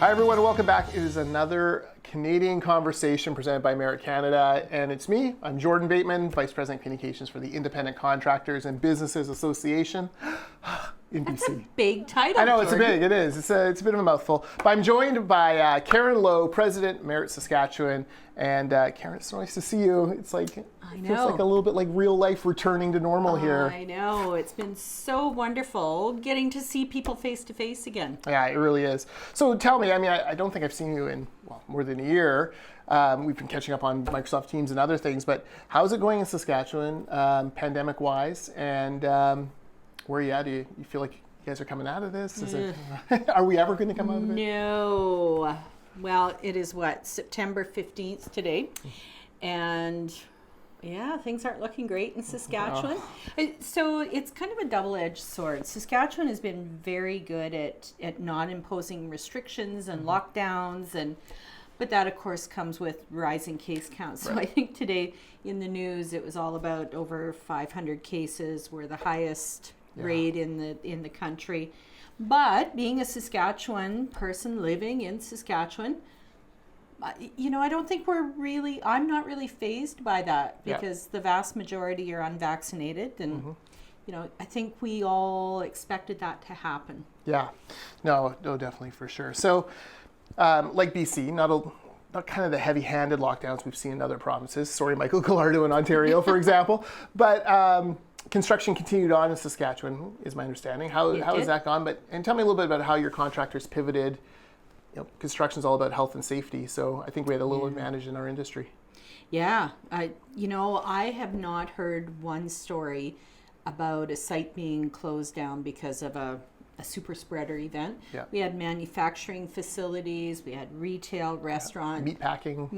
Hi everyone, welcome back. It is another Canadian conversation presented by MERIT Canada, and it's me. I'm Jordan Bateman, Vice President Communications for the Independent Contractors and Businesses Association in That's BC. a big title. I know, it's Jordan. big, it is. It's a bit of a mouthful. But I'm joined by Karen Lowe, President, MERIT Saskatchewan. And Karen, it's so nice to see you. It's like, it feels like a little bit like real life returning to normal here. I know, it's been so wonderful getting to see people face to face again. Yeah, it really is. So tell me, I don't think I've seen you in, more than a year. We've been catching up on Microsoft Teams and other things, but how's it going in Saskatchewan, pandemic-wise? And where are you at? Do you feel like you guys are coming out of this? Are we ever going to come out of it? No. Well, it is September 15th today. And yeah, things aren't looking great in Saskatchewan. So it's kind of a double-edged sword. Saskatchewan has been very good at not imposing restrictions and lockdowns, but that of course comes with rising case counts. So I think today in the news it was all about over 500 cases were the highest rate in the country. But being a Saskatchewan person living in Saskatchewan, I don't think I'm not really fazed by that because the vast majority are unvaccinated, and I think we all expected that to happen. Yeah, no, definitely for sure. So, like BC, not kind of the heavy-handed lockdowns we've seen in other provinces. Sorry, Michael Gallardo in Ontario, for example, but construction continued on in Saskatchewan, is my understanding. How has that gone? And tell me a little bit about how your contractors pivoted. Construction is all about health and safety, so I think we had a little advantage in our industry. Yeah, I have not heard one story about a site being closed down because of a super spreader event. Yeah. We had manufacturing facilities, we had retail, restaurant, meat packing,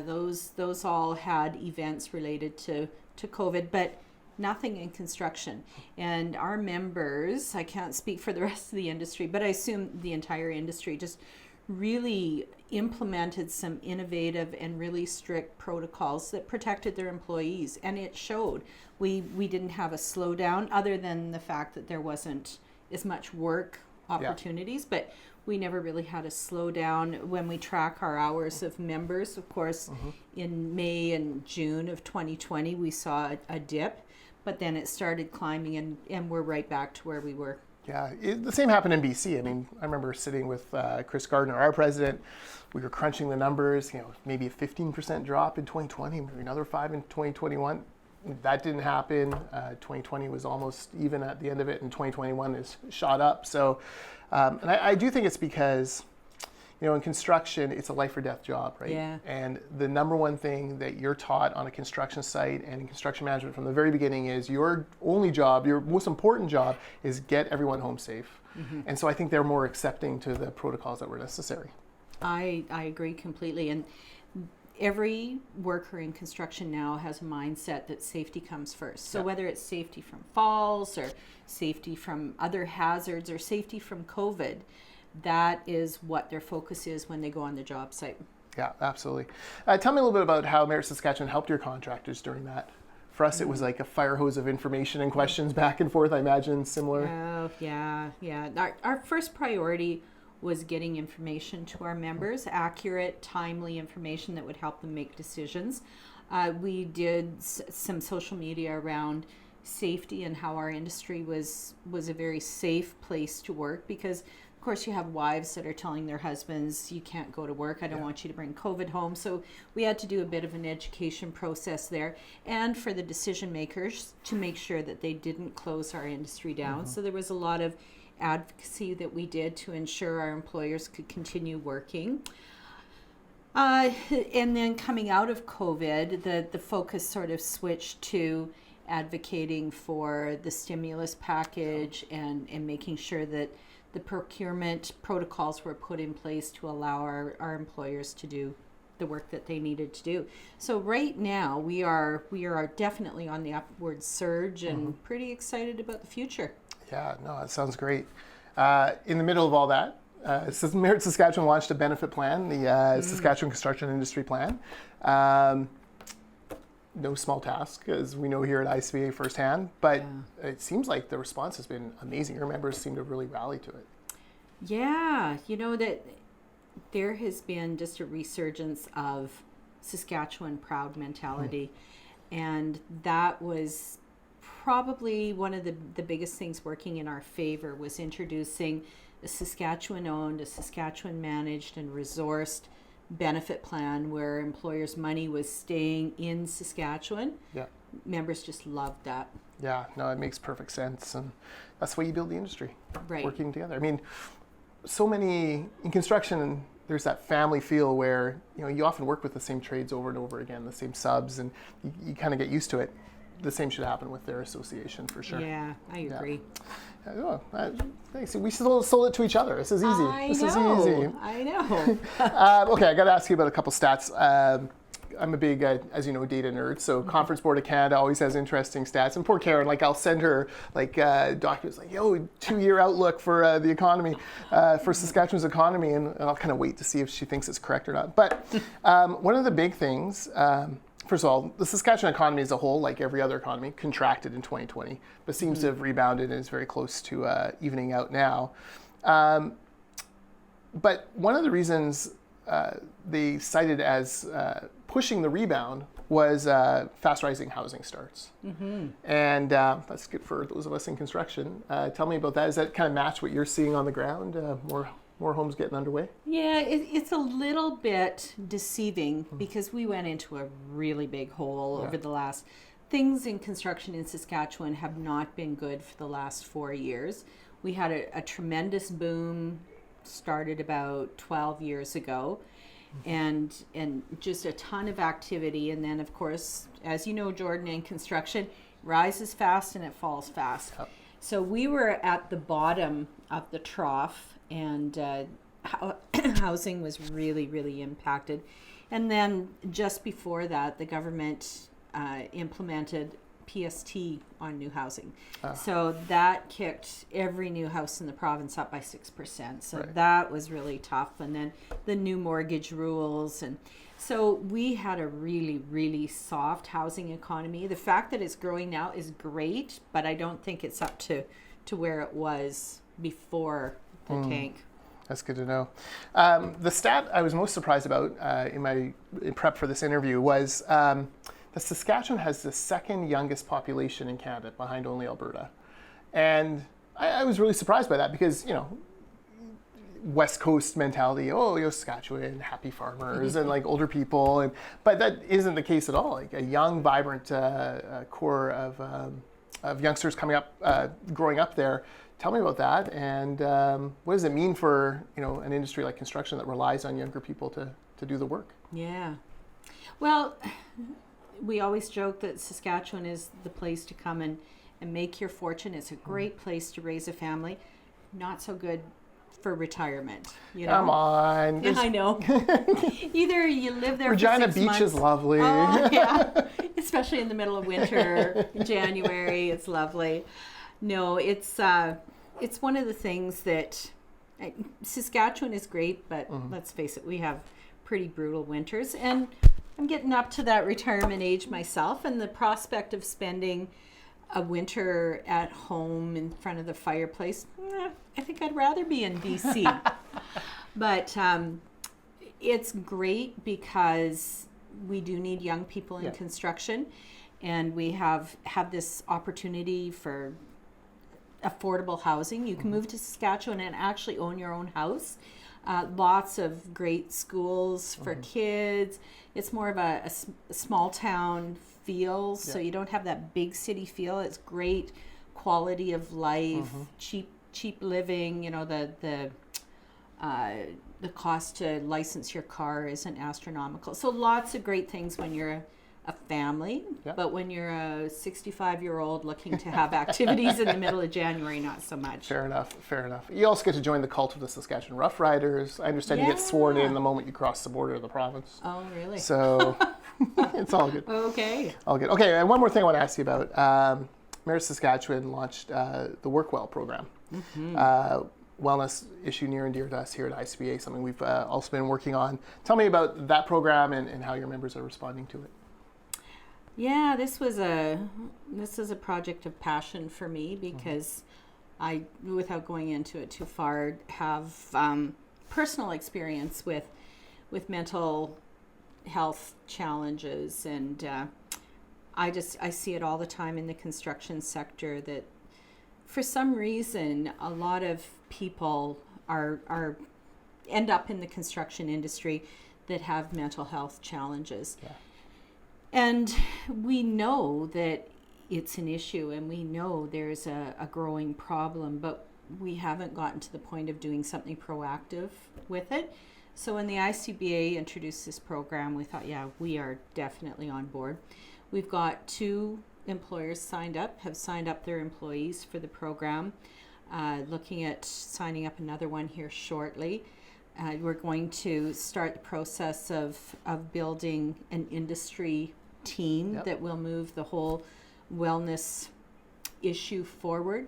those all had events related to COVID, but nothing in construction. And our members, I can't speak for the rest of the industry, but I assume the entire industry just really implemented some innovative and really strict protocols that protected their employees, and it showed. We didn't have a slowdown other than the fact that there wasn't as much work opportunities, but we never really had a slowdown. When we track our hours of members, of course, in May and June of 2020, we saw a dip, but then it started climbing and we're right back to where we were. Yeah, the same happened in BC. I remember sitting with Chris Gardner, our president. We were crunching the numbers, maybe a 15% drop in 2020, maybe another 5% in 2021. That didn't happen. 2020 was almost even at the end of it, and 2021 is shot up. So, and I do think it's because, in construction, it's a life or death job, right? Yeah. And the number one thing that you're taught on a construction site and in construction management from the very beginning is your only job, your most important job, is get everyone home safe. And so I think they're more accepting to the protocols that were necessary. I agree completely. And every worker in construction now has a mindset that safety comes first. So whether it's safety from falls or safety from other hazards or safety from COVID, that is what their focus is when they go on the job site. Yeah, absolutely. Tell me a little bit about how MERIT Saskatchewan helped your contractors during that. For us, it was like a fire hose of information and questions back and forth, I imagine, similar. Oh, yeah. Our first priority was getting information to our members, accurate, timely information that would help them make decisions. We did some social media around safety and how our industry was a very safe place to work, because of course you have wives that are telling their husbands, you can't go to work, I don't want you to bring COVID home. So we had to do a bit of an education process there, and for the decision makers to make sure that they didn't close our industry down. So there was a lot of advocacy that we did to ensure our employers could continue working. And then coming out of COVID, the focus sort of switched to advocating for the stimulus package and making sure that the procurement protocols were put in place to allow our employers to do the work that they needed to do. So right now we are definitely on the upward surge and pretty excited about the future. Yeah, no, that sounds great. In the middle of all that, MERIT Saskatchewan launched a benefit plan, the Saskatchewan Construction Industry Plan. No small task, as we know here at ICBA firsthand, but it seems like the response has been amazing. Your members seem to really rally to it. Yeah, that there has been just a resurgence of Saskatchewan proud mentality. And that was probably one of the biggest things working in our favor, was introducing a Saskatchewan-owned, a Saskatchewan-managed and resourced benefit plan where employers' money was staying in Saskatchewan. Yeah. Members just loved that. Yeah, no, it makes perfect sense. And that's the way you build the industry, Right. working together. I mean, so many, in construction, there's that family feel where, you often work with the same trades over and over again, the same subs, and you kind of get used to it. The same should happen with their association, for sure. Yeah, I agree. Thanks. We sold it to each other. This is easy. I This know. is easy. I know. Okay, I got to ask you about a couple stats. I'm a big, as you know, data nerd. So Conference Board of Canada always has interesting stats. And poor Karen, I'll send her documents 2-year outlook for the economy, for Saskatchewan's economy, and I'll kind of wait to see if she thinks it's correct or not. But one of the big things. First of all, the Saskatchewan economy as a whole, like every other economy, contracted in 2020, but seems to have rebounded and is very close to evening out now. But one of the reasons they cited as pushing the rebound was fast rising housing starts. And that's good for those of us in construction. Tell me about that. Does that kind of match what you're seeing on the ground? More homes getting underway? Yeah, it's a little bit deceiving because we went into a really big hole over the last. Things in construction in Saskatchewan have not been good for the last 4 years. We had a tremendous boom, started about 12 years ago, and just a ton of activity. And then, of course, as you know, Jordan, in construction, rises fast and it falls fast. Yep. So we were at the bottom of the trough, and housing was really, really impacted. And then just before that, the government implemented PST on new housing. So that kicked every new house in the province up by 6%. So that was really tough. And then the new mortgage rules. And so we had a really, really soft housing economy. The fact that it's growing now is great, but I don't think it's up to where it was before the tank. That's good to know. The stat I was most surprised about in prep for this interview was that Saskatchewan has the second youngest population in Canada, behind only Alberta. And I was really surprised by that because, West Coast mentality, Saskatchewan, happy farmers and older people. But that isn't the case at all. Like a young, vibrant core of youngsters coming up, growing up there. Tell me about that, and what does it mean for an industry like construction that relies on younger people to do the work? Yeah, well, we always joke that Saskatchewan is the place to come and make your fortune. It's a great place to raise a family. Not so good for retirement. Come on. Yeah, I know. Either you live there Regina for 6 Beach months. is lovely. Oh, yeah. Especially in the middle of winter, in January, it's lovely. No, it's one of the things that Saskatchewan is great, but let's face it, we have pretty brutal winters. And I'm getting up to that retirement age myself, and the prospect of spending a winter at home in front of the fireplace, I think I'd rather be in BC. But it's great because we do need young people in construction, and we have this opportunity for affordable housing. You can move to Saskatchewan and actually own your own house. Lots of great schools for kids. It's more of a small town feel, so you don't have that big city feel. It's great quality of life, cheap living. The cost to license your car isn't astronomical. So lots of great things when you're a family, but when you're a 65-year-old looking to have activities in the middle of January, not so much. Fair enough. You also get to join the cult of the Saskatchewan Rough Riders. I understand you get sworn in the moment you cross the border of the province. Oh, really? So it's all good. Okay. All good. Okay, and one more thing I want to ask you about. MERIT Saskatchewan launched the Work Well program. Wellness issue near and dear to us here at ICBA, something we've also been working on. Tell me about that program and how your members are responding to it. Yeah, this is a project of passion for me because I, without going into it too far, have personal experience with mental health challenges, and I see it all the time in the construction sector that for some reason a lot of people are end up in the construction industry that have mental health challenges. Yeah. And we know that it's an issue, and we know there's a growing problem, but we haven't gotten to the point of doing something proactive with it. So when the ICBA introduced this program, we thought, yeah, we are definitely on board. We've got 2 employers have signed up their employees for the program, looking at signing up another one here shortly. We're going to start the process of building an industry team that will move the whole wellness issue forward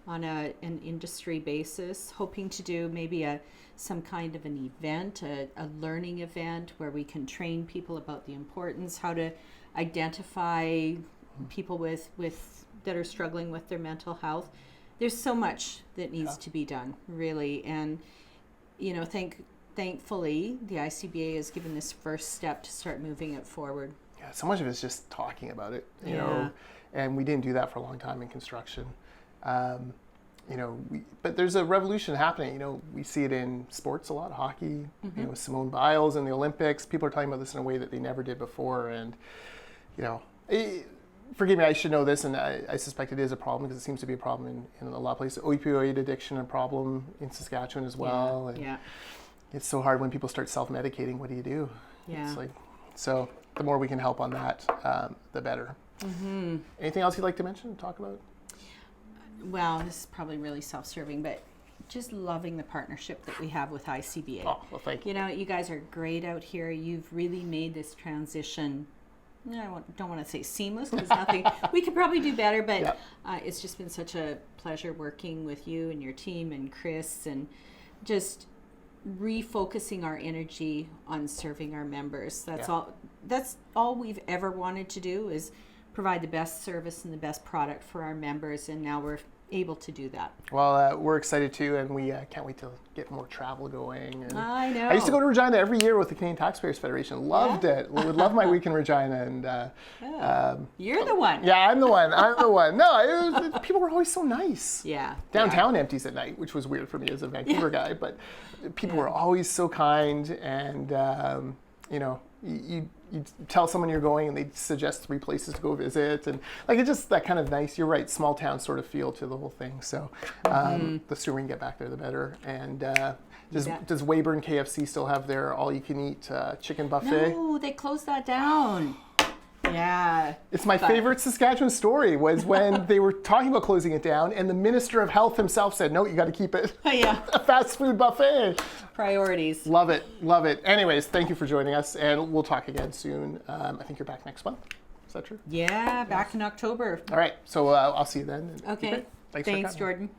on an industry basis, hoping to do maybe some kind of an event, a learning event where we can train people about the importance, how to identify people with that are struggling with their mental health. There's so much that needs to be done, really, and thankfully the ICBA has given this first step to start moving it forward. Yeah, so much of it's just talking about it, you know, and we didn't do that for a long time in construction. But there's a revolution happening. You know, we see it in sports a lot, hockey, Simone Biles in the Olympics. People are talking about this in a way that they never did before. And, forgive me, I should know this, and I suspect it is a problem because it seems to be a problem in a lot of places. Opioid addiction, a problem in Saskatchewan as well. And it's so hard when people start self-medicating. What do you do? Yeah. It's so the more we can help on that, the better. Mm-hmm. Anything else you'd like to mention, talk about? Well, this is probably really self-serving, but just loving the partnership that we have with ICBA. Oh, well, thank you. You guys are great out here. You've really made this transition, I don't want to say seamless, because nothing, we could probably do better, but it's just been such a pleasure working with you and your team and Chris, and just refocusing our energy on serving our members. That's all we've ever wanted to do, is provide the best service and the best product for our members, and now we're able to do that. Well, we're excited too, and we can't wait to get more travel going. And I know. I used to go to Regina every year with the Canadian Taxpayers Federation. Loved it. Would love my week in Regina. And you're the one. Yeah, I'm the one. No, people were always so nice. Yeah. Downtown empties at night, which was weird for me as a Vancouver guy, but people were always so kind, and you tell someone you're going and they suggest 3 places to go visit, and it's just that kind of nice, you're right, small town sort of feel to the whole thing. So the sooner we can get back there, the better. And does Weyburn KFC still have their all-you-can-eat chicken buffet? No, they closed that down. Yeah. It's my favorite Saskatchewan story was when they were talking about closing it down, and the Minister of Health himself said, no, you got to keep it a fast food buffet. Priorities. Love it. Love it. Anyways, thank you for joining us, and we'll talk again soon. I think you're back next month. Is that true? Yeah, back in October. All right. So I'll see you then. Okay. Thanks Jordan.